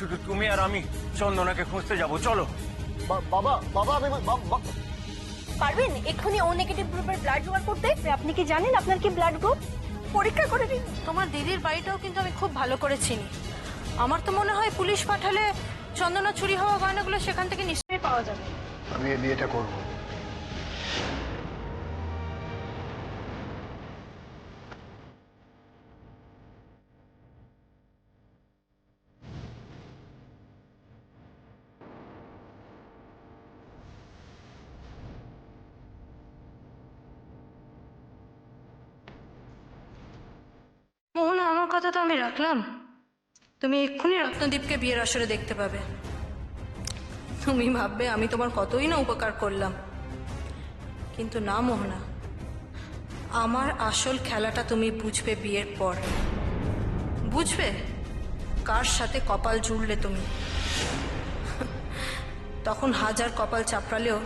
শুধু তুমি আর আমি চন্দনাকে খুঁজতে যাব, চলো। বাবা বাবা আমি পারবেন এক্ষুনি ও নেগেটিভ গ্রুপের ব্লাড জোগাড় করতে? আপনি কি জানেন আপনার কি ব্লাড গ্রুপ? পরীক্ষা করে নিন। তোমার দিদির বাড়িটাও কিন্তু আমি খুব ভালো করে চিনি। আমার তো মনে হয় পুলিশ পাঠালে চন্দনা চুরি হওয়া গয়নাগুলো সেখান থেকে নিশ্চয়ই পাওয়া যাবে। আমি এই বিয়েটা করবো। মোহনা, আমার কথা তো আমি রাখলাম। তুমি এক্ষুনি রত্নদীপকে বিয়ের আসরে দেখতে পাবে। তুমি ভাববে আমি তোমার কতই না উপকার করলাম, কিন্তু না মোহনা, আমার আসল খেলাটা তুমি বুঝবে বিয়ের পর। বুঝবে কার সাথে কপাল জুড়লে তুমি। তখন হাজার কপাল চাপড়ালেও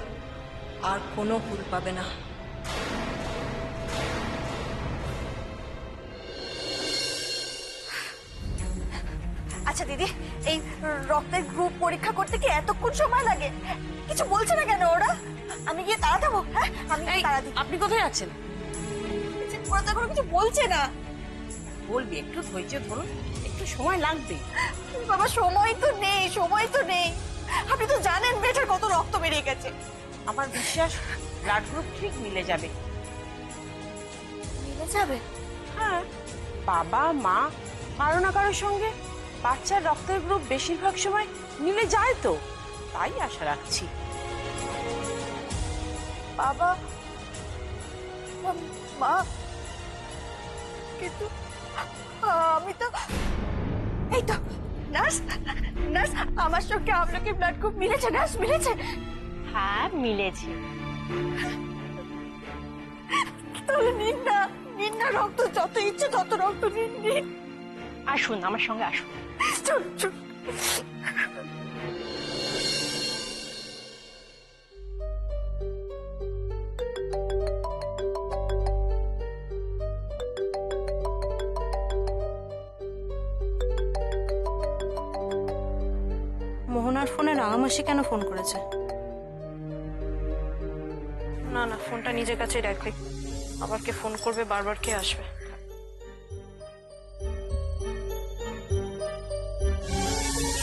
আর কোনো ভুল পাবে না। আচ্ছা দিদি, এই রক্তের গ্রুপ পরীক্ষা করতে কি এতক্ষণ সময় লাগে? কিছু বলছে না কেন ওরা? আমি গিয়ে তাড়া দেবো? হ্যাঁ, আমি গিয়ে তাড়া দিই। আপনি কোথায় আছেন? ওরা তো এখনো কিছু বলছে না। বলবি, একটু ধৈর্য ধরুন, একটু সময় লাগবে। বাবা সময় তো নেই, সময় তো নেই। আপনি তো জানেন মেয়েটার কত রক্ত বেরিয়ে গেছে। আমার বিশ্বাস ব্লাড গ্রুপ ঠিক মিলে যাবে। মিলে যাবে? হ্যাঁ, বাবা মা কারো না কারোর সঙ্গে বাচ্চার রক্তের গ্রুপ বেশিরভাগ সময় মিলে যায়, তো তাই আশা রাখছি। বাবা মা, কিন্তু আমি তো এই তো নার্স, নার্স আমার সঙ্গে আপনাকে ব্লাড গ্রুপ মিলেছে? নার্স মিলেছে? হ্যাঁ, মিলেছে। তাহলে নিন না, নিন না রক্ত, যত ইচ্ছে তত রক্ত নিন, নিন। আসুন আমার সঙ্গে, আসুন। চল চল। মোহনার ফোনে রাঙামাসি কেন ফোন করেছে? না না, ফোনটা নিজের কাছেই রাখবে। আবার কে ফোন করবে, বারবার কে আসবে।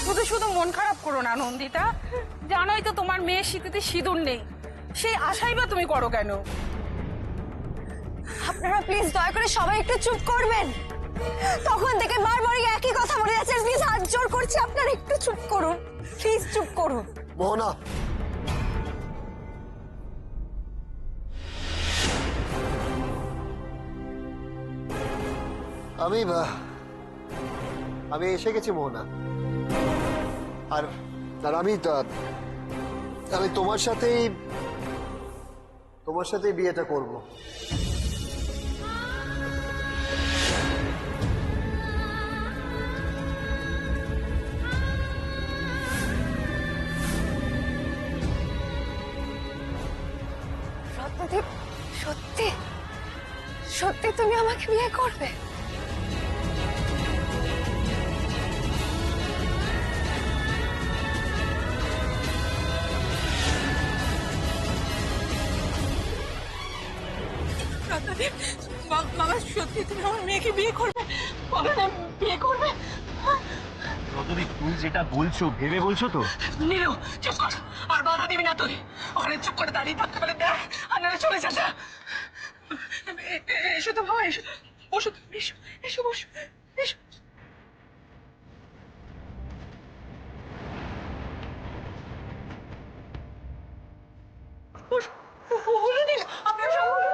শুধু শুধু মন খারাপ করো না নন্দিতা, জানোই তো তোমার মেয়ের শীতেতে সিঁদুর নেই, সেই আশাই বা তুমি করো কেন? আপনারা প্লিজ দয়া করে সবাই একটু চুপ করবেন। তখন থেকে বারবারই একই কথা বলে যাচ্ছেন। প্লিজ হাত জোড় করছি, আপনারা একটু চুপ করুন, প্লিজ চুপ করুন। মোহনা, আমি আমি এসে গেছি মোহনা। আর আর আমি তোমার সাথেই বিয়েটা করব। রত্নদীপ, সত্যি সত্যি তুমি আমাকে বিয়ে করবে? রত্নদীপ, বাবা সত্যি তুমি আমার মেয়েকে বিয়ে করবে? বলো না, বিয়ে করবে? রতদীপ, তুমি যেটা বলছো ভেবে বলছো তো? নীলু চুপ কর, আর বাধা দিবি না তুই। ওখানে চুপ করে দাঁড়িয়ে থাকতে পারে, দেখ আর নাহলে চলে যা যা। এসো তো বাবা, এসো, বসো তুমি, এসো এসো, বসো, এসো। বসো, বলো নীলু, আপনার সঙ্গে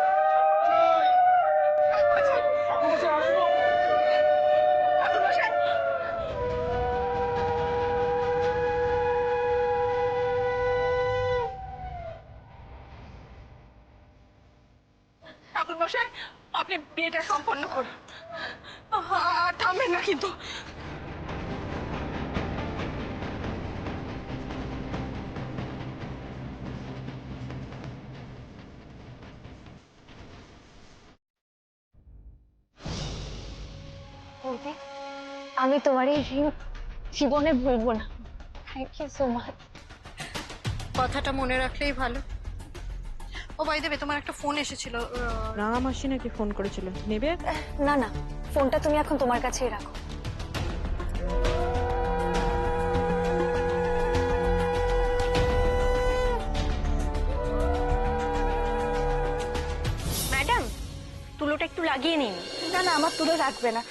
ঠাকুর মশাই, আপনি বিয়েটা সম্পন্ন করুন, আর থামবেন না কিন্তু। আমি তোমার এই রিং জীবনে ভুলবো না। Thank you so much. কথাটা মনে রাখলেই ভালো। ও বাই দেবে, তোমার একটা ফোন এসেছিল। রাঙা মাসি নাকি ফোন করেছিল, নেবে? না না, ফোনটা তুমি এখন তোমার কাছেই রাখো। ম্যাডাম, তুলোটা একটু লাগিয়ে নিন। না না, আমার তুলে রাখবে না।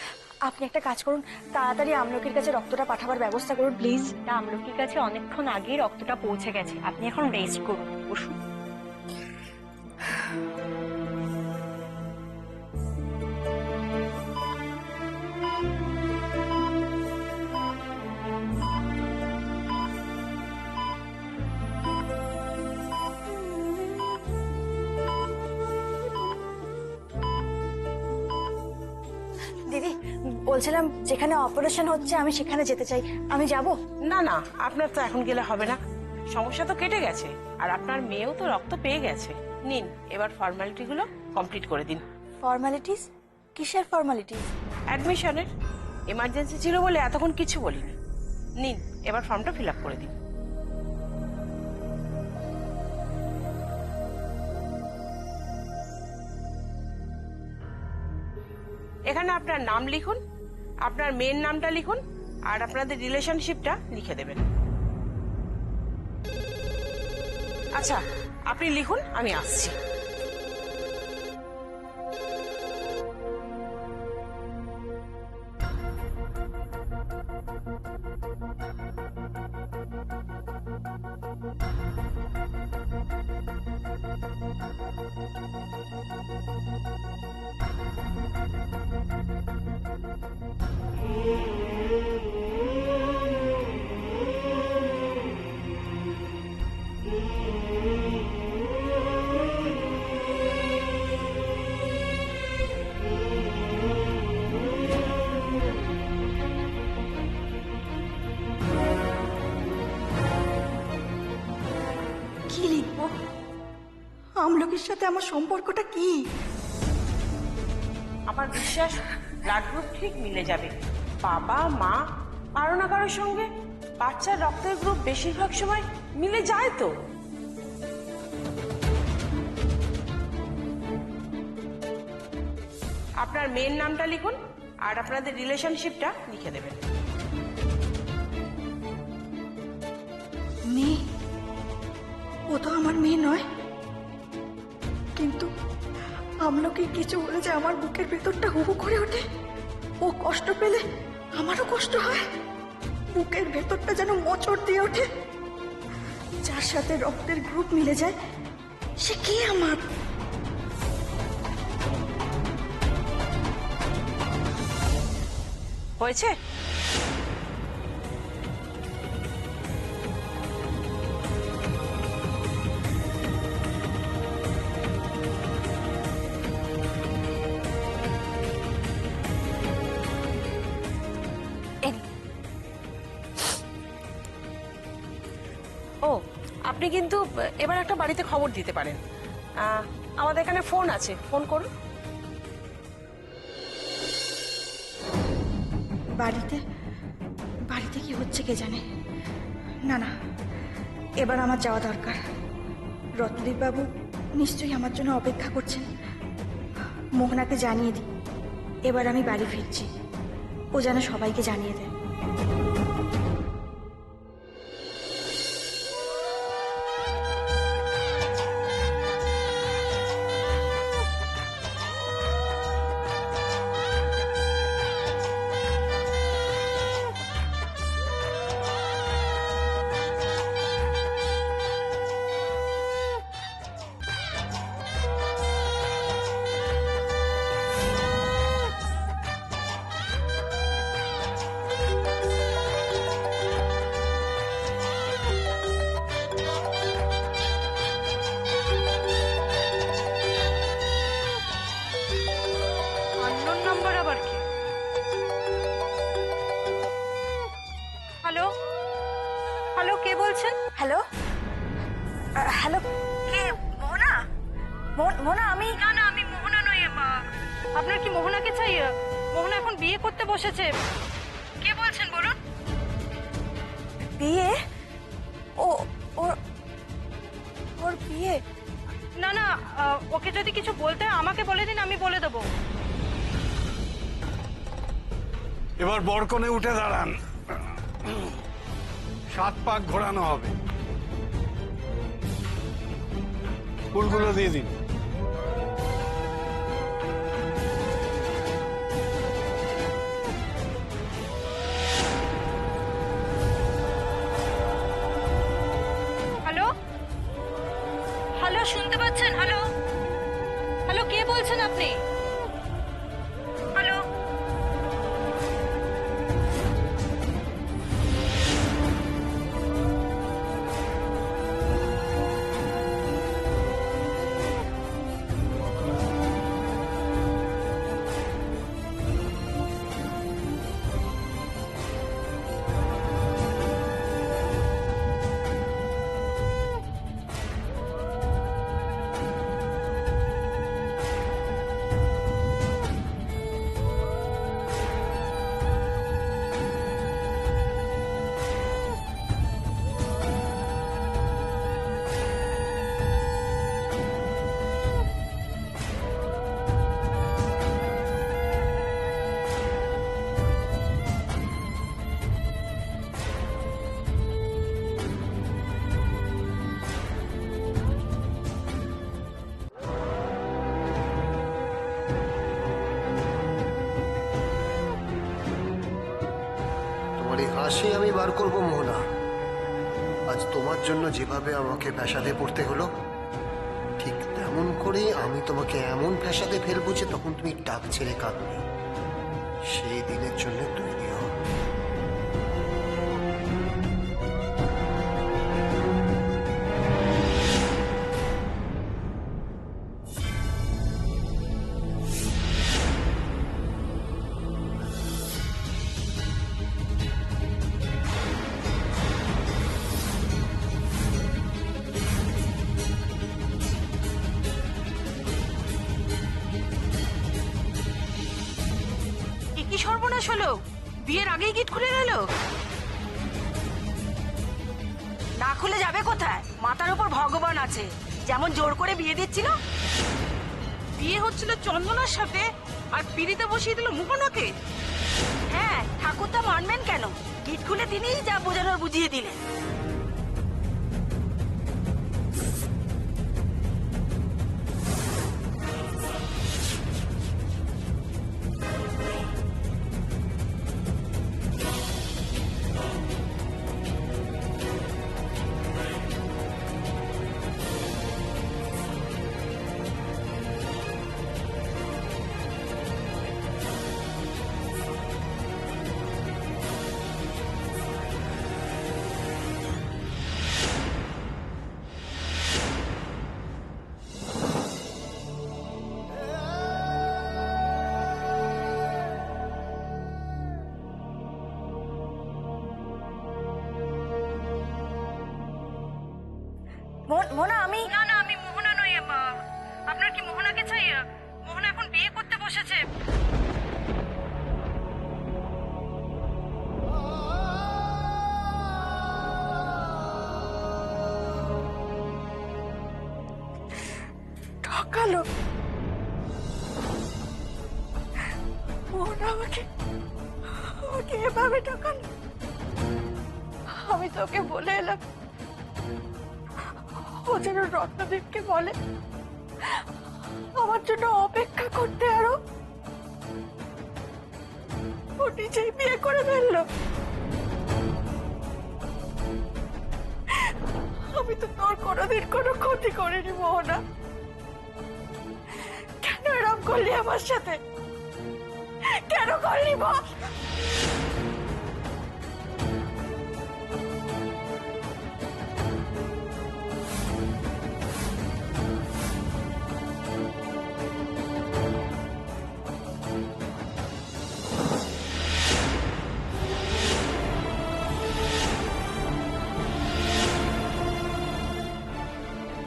আপনি একটা কাজ করুন, তাড়াতাড়ি আমলকির কাছে রক্তটা পাঠাবার ব্যবস্থা করুন প্লিজ। আমলকির কাছে অনেকক্ষণ আগেই রক্তটা পৌঁছে গেছে, আপনি এখন রেস্ট করুন, বসুন। দিদি, বলছিলাম যেখানে অপারেশন হচ্ছে আমি সেখানে যেতে চাই, আমি যাব? না না, আপনার তো এখন গেলে হবে না, সমস্যা তো কেটে গেছে, আর আপনার মেয়েও তো রক্ত পেয়ে গেছে। নিন, এবার ফর্মালিটি গুলো কমপ্লিট করে দিন। ফর্মালিটিস? কিসের ফর্মালিটিস? অ্যাডমিশনের এমার্জেন্সি ছিল বলে এতক্ষণ কিছু বলিনি। নিন, এবার ফর্মটা ফিল আপ করে দিন। এখানে আপনার নাম লিখুন, আপনার মেয়ের নামটা লিখুন, আর আপনাদের রিলেশনশিপটা লিখে দেবেন। আচ্ছা, আপনি লিখুন, আমি আসছি। কি লিখবো? আমলকির সাথে আমার সম্পর্কটা কি? আমার বিশ্বাস ব্লাড গ্রুপ ঠিক মিলে যাবে। বাবা মা কারো না কারোর সঙ্গে বাচ্চার রক্তের গ্রুপ বেশিরভাগ সময় মিলে যায় তো। আপনার মেয়ের নামটা লিখুন, আর আপনাদের রিলেশনশিপটা লিখে দেবেন। মেয়ে? ও তো আমার মেয়ে নয়, কিন্তু আমলকি কিছু হলে যে আমার বুকের ভেতরটা হু হু করে ওঠে। ও কষ্ট পেলে আমারও কষ্ট হয়, বুকের ভেতরটা যেন মোচড় দিয়ে ওঠে। যার সাথে রক্তের গ্রুপ মিলে যায় সে কে আমার? হয়েছে? ও, আপনি কিন্তু এবার একটা বাড়িতে খবর দিতে পারেন। আমাদের এখানে ফোন আছে, ফোন করুন। বাড়িতে? বাড়িতে কি হচ্ছে কে জানে। না না, এবার আমার যাওয়া দরকার। রত্নদীপ বাবু নিশ্চয়ই আমার জন্য অপেক্ষা করছেন। মোহনাকে জানিয়ে দিই এবার আমি বাড়ি ফিরছি, ও যেন সবাইকে জানিয়ে দেয়। আননোন নাম্বার আবার কি? হ্যালো হ্যালো, কে বলছেন? হ্যালো হ্যালো, কে? মোহনা? মোহনা, আমি? না না, আমি মোহনা নই। আপনার কি মোহনাকে চাই? মোহনা এখন বিয়ে করতে বসেছে। কে বলছেন বলুন? বিয়ে? ও ওর ওর বিয়ে? না না, ওকে যদি কিছু বলতে হয় আমাকে বলে দিন, আমি বলে দেবো। এবার বরকনে উঠে দাঁড়ান, 7 পাক ঘোরানো হবে। ফুলগুলো দিয়ে দিন। হ্যালো হ্যালো, শুনতে পাচ্ছেন? হ্যালো হ্যালো, কে বলছেন আপনি? হ্যালো। তোমার এই হাসি আমি বার করবো মোহনা। আজ তোমার জন্য যেভাবে আমাকে ফ্যাসাদে পড়তে হলো, ঠিক তেমন করেই আমি তোমাকে এমন ফ্যাসাদে ফেলবো যে তখন তুমি ডাক ছেড়ে কাঁদবে। সেই দিনের জন্য তৈরি হও। কি সর্বনাশ হলো? বিয়ের আগেই গিট খুলে গেল? না খুলে যাবে কোথায়? মাথার উপর ভগবান আছে, যেমন জোর করে বিয়ে দিচ্ছিল। বিয়ে হচ্ছিল চন্দনার সাথে, আর পিড়িতে বসিয়ে দিল মোহনাকে। হ্যাঁ, ঠাকুরটা মানবেন কেন? গিট খুলে তিনিই যা বোঝানোর বুঝিয়ে দিলেন। মোহনা, আমি না না, আমি মোহনা নই। আপনার কি মোহনাকে চাই? মোহনা এখন বিয়ে করতে বসেছে। ঠকালো মোহনা, আমাকে আমাকে এভাবে ঠকালো। আমি তোকে বলে এলাম ও যেন রত্নদীপকে বলে আমার জন্য অপেক্ষা করতে, আরো ও নিজেই বিয়ে করে ফেললো। আমি তো তোর কোনোদিন কোনো ক্ষতি করিনি মোহনা, কেন এরকম করলি আমার সাথে? কেন করলি বল?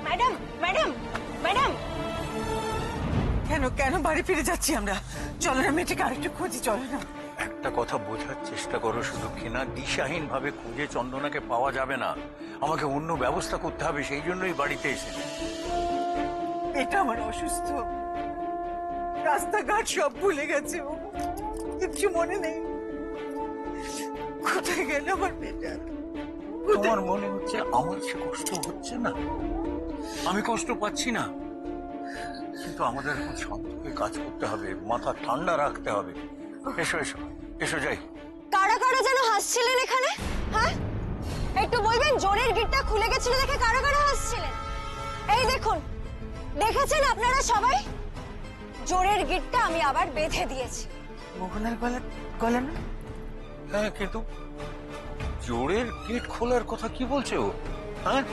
Madam, madam, madam. কেন কেন বাড়ি ফিরে যাচ্ছি আমরা? চলো না মেয়েটাকে আরেকটু খুঁজি, চলো না। একটা কথা বোঝার চেষ্টা করো সুদক্ষিণা, দিশাহীন ভাবে খুঁজে চন্দনাকে পাওয়া যাবে না। আমাকে অন্য ব্যবস্থা করতে হবে, সেই জন্যই বাড়িতে এসেছি। এটা আমার অসুস্থ, রাস্তাঘাট সব ভুলে গেছে, ও কিছু মনে নেই। কোথায় গেল আমার মেয়েটা? তোমার মনে হচ্ছে আমার সে কষ্ট হচ্ছে না? আমি কষ্ট পাচ্ছি না, কিন্তু আমাদের এখন শান্ত হয়ে কাজ করতে হবে, মাথা ঠান্ডা রাখতে হবে। এসো এসো এসো, যাই। কারা কারা যেন হাসছিলেন এখানে? হ্যাঁ, একটু বলবেন জোরের গিটটা খুলে গেছিল দেখে কারা কারা হাসছিলেন? এই দেখুন, দেখেছেন আপনারা সবাই, জোরের গিটটা আমি আবার বেঁধে দিয়েছি। মোহনার গলা না? হ্যাঁ, কিন্তু জোরের গেট খোলার কথা কি বলছে ও? হ্যাঁ,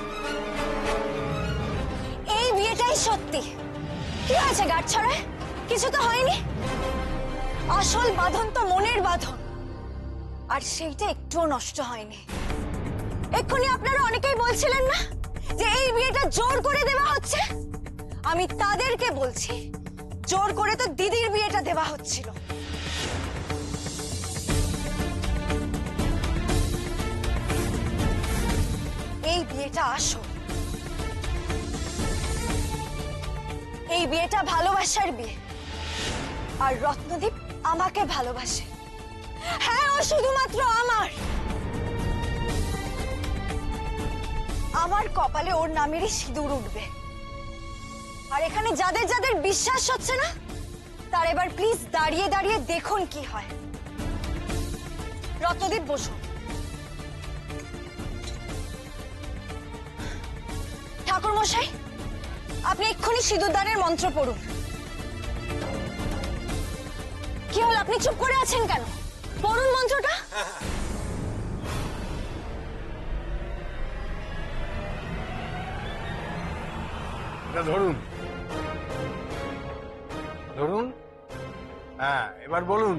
এই বিয়েটাই সত্যি। কি হয়েছে গাঁট ছড়ায়? কিছু তো হয়নি। আসল বাঁধন তো মনের বাঁধন, আর সেইটা একটুও নষ্ট হয়নি। এক্ষুনি আপনারা অনেকেই বলছিলেন না যে এই বিয়েটা জোর করে দেওয়া হচ্ছে? আমি তাদেরকে বলছি, জোর করে তো দিদির বিয়েটা দেওয়া হচ্ছিল। এই বিয়েটা আসল, এই বিয়েটা ভালোবাসার বিয়ে, আর রত্নদীপ আমাকে ভালোবাসে। হ্যাঁ, ও শুধুমাত্র আমার কপালে ওর নামেরই সিঁদুর উঠবে। আর এখানে যাদের যাদের বিশ্বাস হচ্ছে না, তার এবার প্লিজ দাঁড়িয়ে দাঁড়িয়ে দেখুন কি হয়। রত্নদীপ বসুন। ঠাকুর মশাই, আপনি এক্ষুনি সিঁদুরদানের মন্ত্র পড়ুন। কি হল, আপনি চুপ করে আছেন কেন? পড়ুন মন্ত্রটা। এটা ধরুন, ধরুন। হ্যাঁ, এবার বলুন।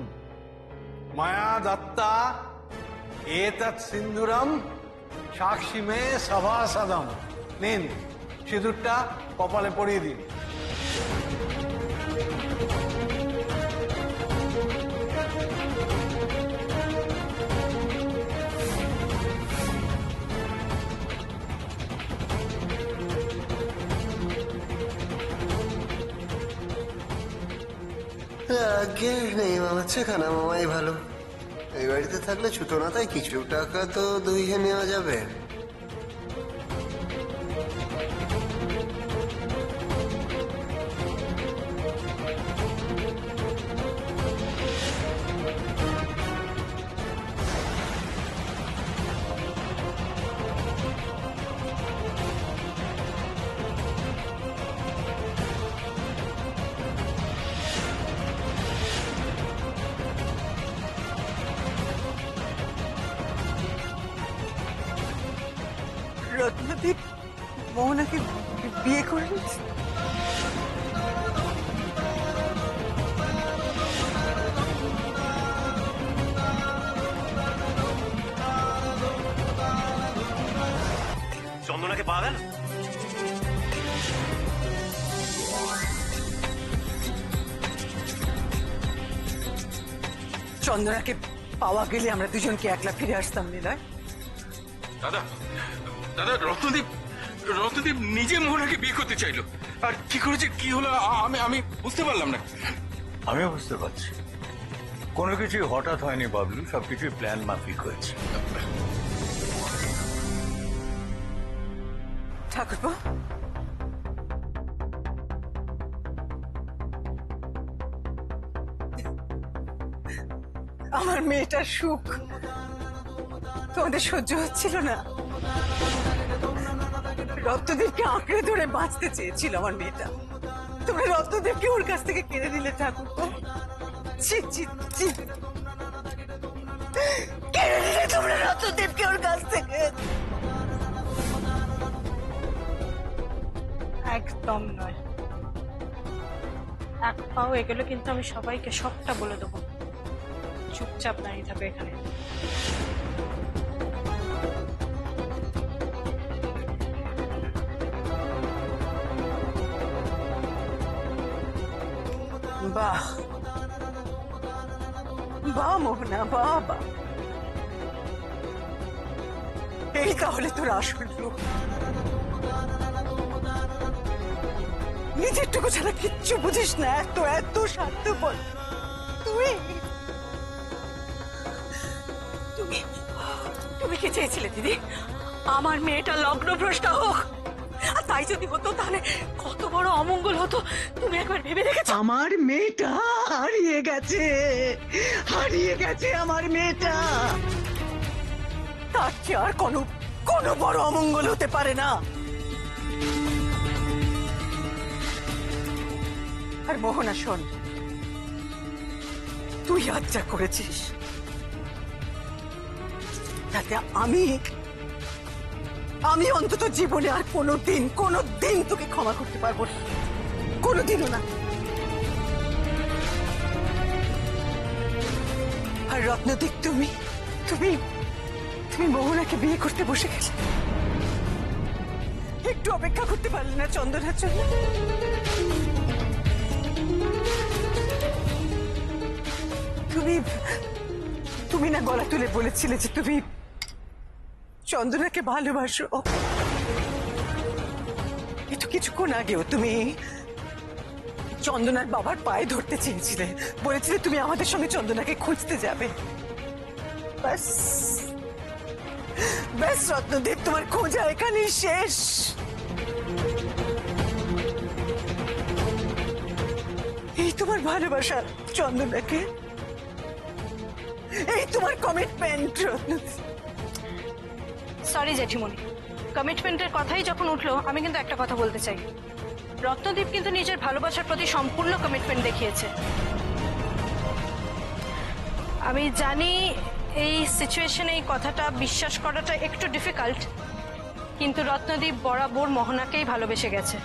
মায়া দত্তা এতৎ সিন্ধুরম সাক্ষী মে সভাসদম। নিন, সিঁদুরটা কপালে পরিয়ে দিন। আগে নেই মামা, চেখানা মামাই ভালো। এই বাড়িতে থাকলে ছুটো না, তাই কিছু টাকা তো দুইয়ে নেওয়া যাবে। রত্নদীপ মোহনাকে বিয়ে করে নিয়েছে। চন্দনাকে পাওয়া গেল? চন্দনাকে পাওয়া গেলে আমরা দুজনকে একলা ফিরে আসতাম নিলয়। দাদা, দাদা, রত্নদীপ নিজে মোহনাকে বিয়ে করতে চাইলো, আর কি করেছে কি হলো আমি বুঝতে পারলাম না। আমিও বুঝতে পারছি, কোনো কিছুই হঠাৎ হয়নি বাবলু, সবকিছুই প্ল্যান মাফিক হয়েছে। ঠাকুরপো, আমার মেয়েটার সুখ তোমাদের সহ্য হচ্ছিল না। রত্নদীপকে আঁকড়ে ধরে বাঁচতে চেয়েছিল আমার মেয়েটা, তোমরা রত্নদীপকে ওর কাছ থেকে কেড়ে নিলে ঠাকুরপো। ছি ছি ছি, কেড়ে নিলে তোমরা রত্নদীপকে ওর কাছ থেকে। একদম নয়, এক পাও এগুলো কিন্তু আমি সবাইকে সবটা বলে দেবো। চুপচাপ দাঁড়িয়ে থাকবে এখানে। বাহ, বা মোহনা বাবা, এই তাহলে তোর আসল রূপ। নিজের টুকু ছাড়া কিচ্ছু বুঝিস না, এত এত স্বার্থপর তুই। তুমি তুমি কি চেয়েছিলে দিদি? আমার মেয়েটা লগ্নভ্রষ্টা হোক? আর তাই যদি হতো তাহলে কত বড় অমঙ্গল হতো তুমি একবার ভেবে দেখেছো? আমার মেয়েটা হারিয়ে গেছে, হারিয়ে গেছে আমার মেয়েটা। তার চেয়ে আর কোনো কোনো বড় অমঙ্গল হতে পারে না। আর মোহনা শোন, তুই আজ যা করেছিস তাতে আমি অন্তত জীবনে আর কোনোদিন তোকে ক্ষমা করতে পারবো না, কোনোদিনও না। আর রত্নদীপ, তুমি তুমি তুমি মোহনাকে বিয়ে করতে বসে গেলে, একটু অপেক্ষা করতে পারলে না চন্দনার জন্য? তুমি না গলা তুলে বলেছিলে যে তুমি চন্দনাকে ভালোবাসো। একটু কিছুক্ষণ আগেও তুমি চন্দনার বাবার পায়ে ধরতে চেয়েছিলে, বলেছিলে তুমি আমাদের সঙ্গে চন্দনাকে খুঁজতে যাবে। ব্যাস ব্যাস রত্নদীপ, তোমার খোঁজা এখানেই শেষ। এই তোমার ভালোবাসা চন্দনাকে, এই তোমার কমিটমেন্ট রত্নদীপ। সরি জেঠিমণি, কমিটমেন্টের কথাই যখন উঠলো আমি কিন্তু একটা কথা বলতে চাই। রত্নদীপ কিন্তু নিজের ভালোবাসার প্রতি সম্পূর্ণ কমিটমেন্ট দেখিয়েছে। আমি জানি এই সিচুয়েশনে এই কথাটা বিশ্বাস করাটা একটু ডিফিকাল্ট, কিন্তু রত্নদীপ বরাবর মোহনাকেই ভালোবেসে গেছে।